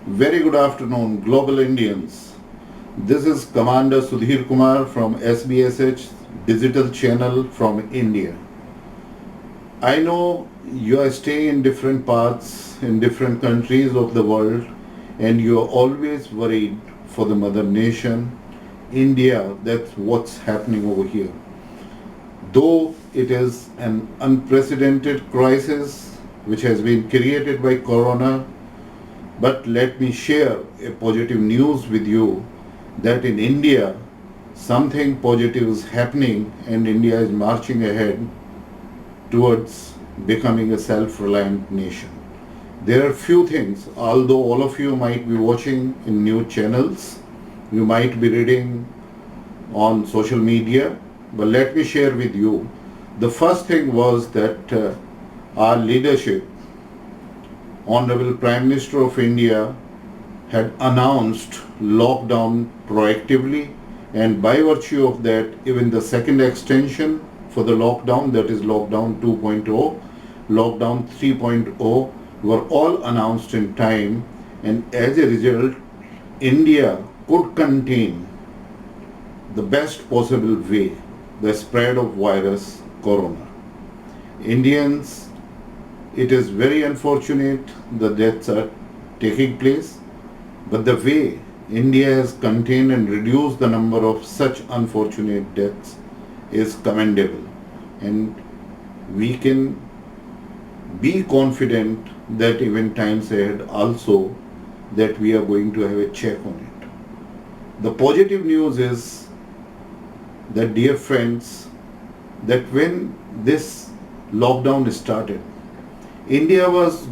Very good afternoon, Global Indians. This is Commander Sudhir Kumar from SBSH Digital Channel from India. I know you are staying in different parts, in different countries of the world, and you are always worried for the mother nation, India. That's what's happening over here. Though it is an unprecedented crisis which has been created by Corona, but let me share a positive news with you that in India something positive is happening and India is marching ahead towards becoming a self-reliant nation. There are few things, although all of you might be watching in news channels, you might be reading on social media, but let me share with you. The first thing was that our leadership, Honorable Prime Minister of India, had announced lockdown proactively, and by virtue of that, even the second extension for the lockdown, that is lockdown 2.0, lockdown 3.0, were all announced in time, and as a result, India could contain the best possible way the spread of virus corona. Indians, it is very unfortunate the deaths are taking place, but the way India has contained and reduced the number of such unfortunate deaths is commendable, and we can be confident that even times ahead also that we are going to have a check on it. The positive news is that, dear friends, that when this lockdown started, India was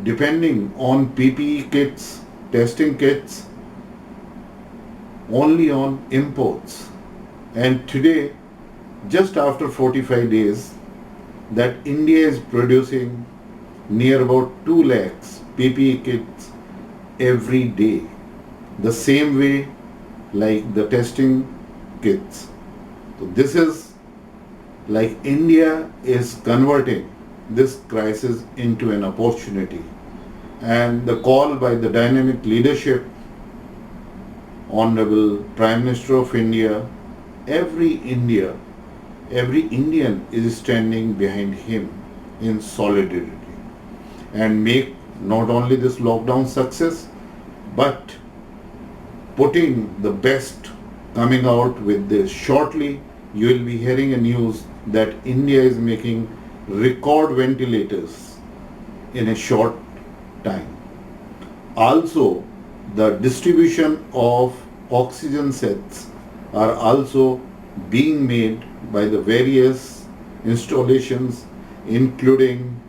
depending on PPE kits, testing kits, only on imports. And today, just after 45 days, that India is producing near about 2 lakhs PPE kits every day. The same way like the testing kits. So this is like India is converting this crisis into an opportunity, and the call by the dynamic leadership, Honorable Prime Minister of India, every Indian is standing behind him in solidarity and make not only this lockdown success but putting the best coming out with this. Shortly you will be hearing a news that India is making record ventilators in a short time. Also, the distribution of oxygen sets are also being made by the various installations, including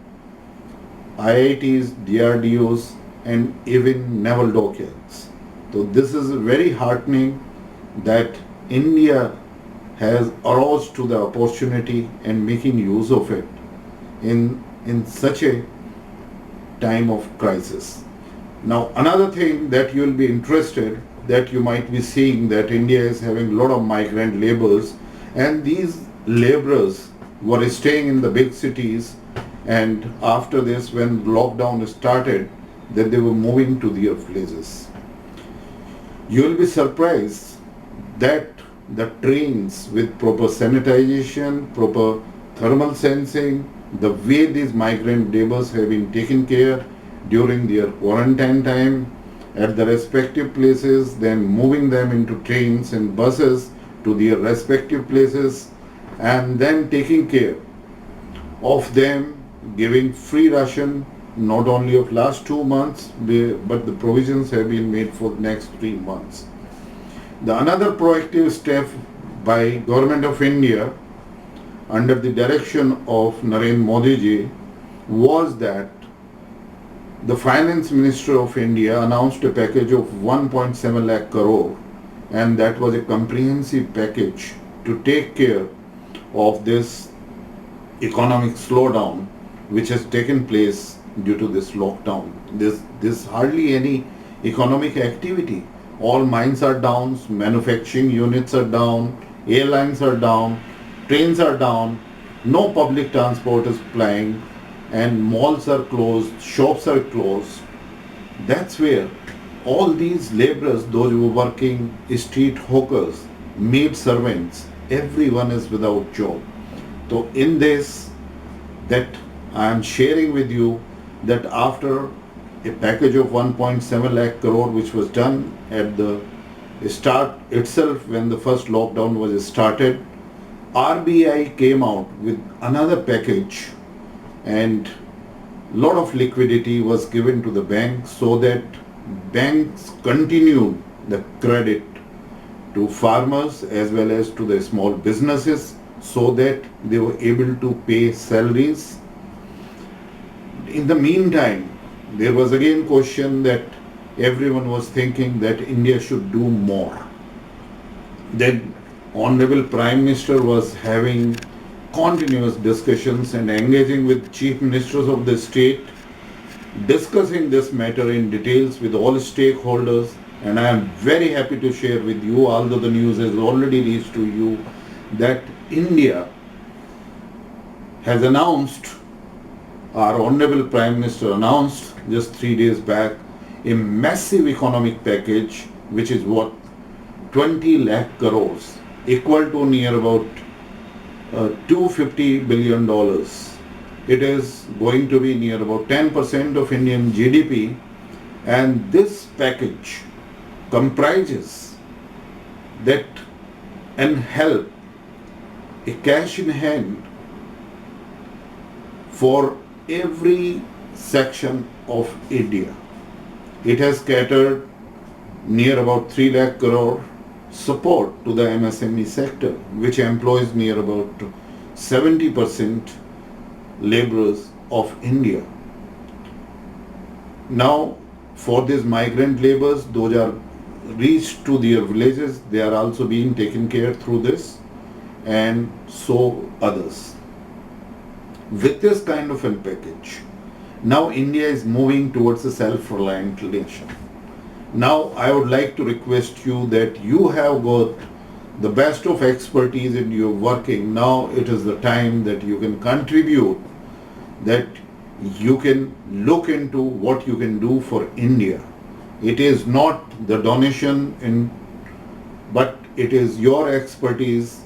IITs, DRDOs, and even naval dockyards. So this is very heartening that India has aroused to the opportunity and making use of it in such a time of crisis. Now another thing that you will be interested, that you might be seeing, that India is having a lot of migrant laborers, and these laborers were staying in the big cities, and after this, when lockdown started, that they were moving to their places. You will be surprised that the trains with proper sanitization, proper thermal sensing, the way these migrant laborers have been taken care during their quarantine time at the respective places, then moving them into trains and buses to their respective places, and then taking care of them, giving free ration not only of last 2 months, but the provisions have been made for next 3 months. The another proactive step by Government of India under the direction of Narendra Modi ji was that the Finance Minister of India announced a package of 1.7 lakh crore, and that was a comprehensive package to take care of this economic slowdown which has taken place due to this lockdown. There's hardly any economic activity. All mines are down, manufacturing units are down, airlines are down, trains are down, no public transport is plying, and malls are closed, shops are closed. That's where all these laborers, those who were working street hawkers, maid servants, everyone is without job. So in this, that I am sharing with you that after a package of 1.7 lakh crore which was done at the start itself when the first lockdown was started, RBI came out with another package and lot of liquidity was given to the banks so that banks continued the credit to farmers as well as to the small businesses so that they were able to pay salaries. In the meantime, there was again question that everyone was thinking that India should do more. Then Honorable Prime Minister was having continuous discussions and engaging with chief ministers of the state, discussing this matter in details with all stakeholders, and I am very happy to share with you, although the news has already reached to you, that India has announced, our Honorable Prime Minister announced just 3 days back, a massive economic package which is worth 20 lakh crores, equal to near about $250 billion. It is going to be near about 10% of Indian GDP, and this package comprises that and help a cash in hand for every section of India. It has catered near about 3 lakh crore support to the MSME sector, which employs near about 70% laborers of India. Now, for these migrant laborers, those are reached to their villages, they are also being taken care through this, and so others. With this kind of a package, now India is moving towards a self-reliant nation. Now I would like to request you that you have got the best of expertise in your working. Now it is the time that you can contribute, that you can look into what you can do for India. It is not the donation but it is your expertise,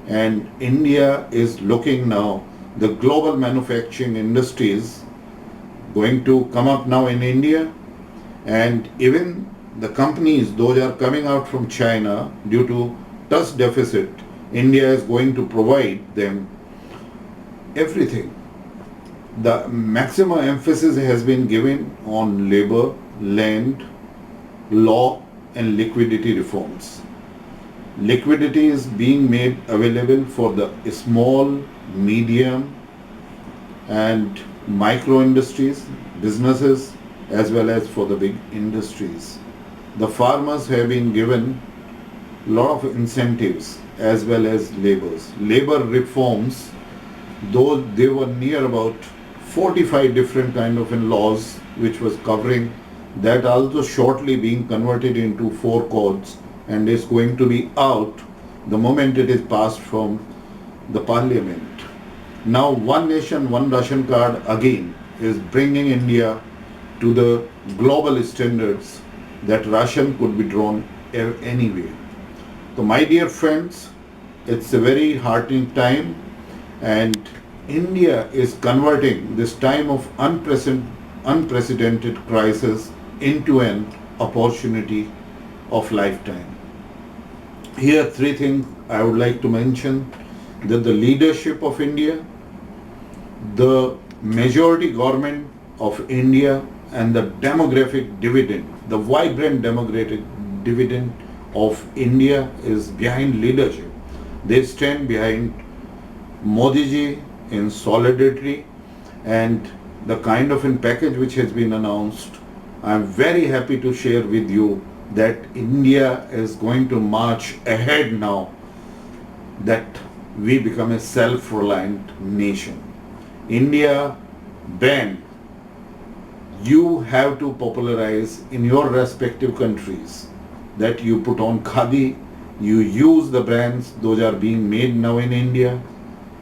and India is looking now, the global manufacturing industries going to come up now in India, and even the companies, those are coming out from China due to trust deficit, India is going to provide them everything. The maximum emphasis has been given on labor, land, law and liquidity reforms. Liquidity is being made available for the small, medium and micro industries, businesses, as well as for the big industries. The farmers have been given a lot of incentives as well as labors. Labor reforms, though they were near about 45 different kind of laws which was covering, that also shortly being converted into 4 codes and is going to be out the moment it is passed from the parliament. Now one nation, one ration card again is bringing India to the global standards that ration could be drawn anywhere. So my dear friends, it's a very heartening time, and India is converting this time of unprecedented crisis into an opportunity of lifetime. Here 3 things I would like to mention: that the leadership of India, the majority government of India, and the demographic dividend, the vibrant demographic dividend of India is behind leadership. They stand behind Modi ji in solidarity, and the kind of package which has been announced, I am very happy to share with you that India is going to march ahead now, that we become a self-reliant nation. India brand, you have to popularize in your respective countries, that you put on khadi, you use the brands, those are being made now in India,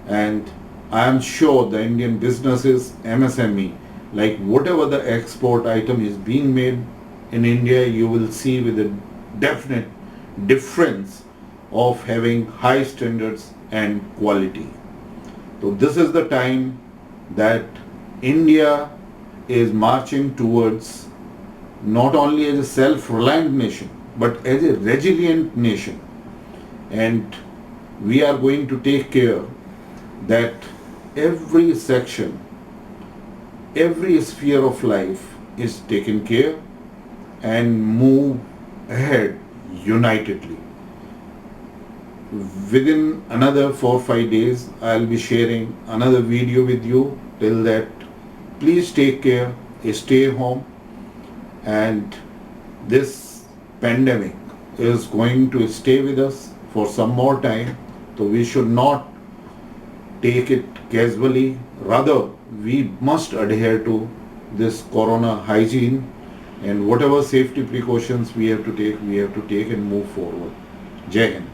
and I am sure the Indian businesses, MSME, like whatever the export item is being made, in India, you will see with a definite difference of having high standards and quality. So this is the time that India is marching towards not only as a self-reliant nation, but as a resilient nation. And we are going to take care that every section, every sphere of life is taken care and move ahead unitedly. Within another 4-5 days, I'll be sharing another video with you. Till that, please take care, stay home, and this pandemic is going to stay with us for some more time. So we should not take it casually. Rather, we must adhere to this corona hygiene, and whatever safety precautions we have to take and move forward. Jai Hind.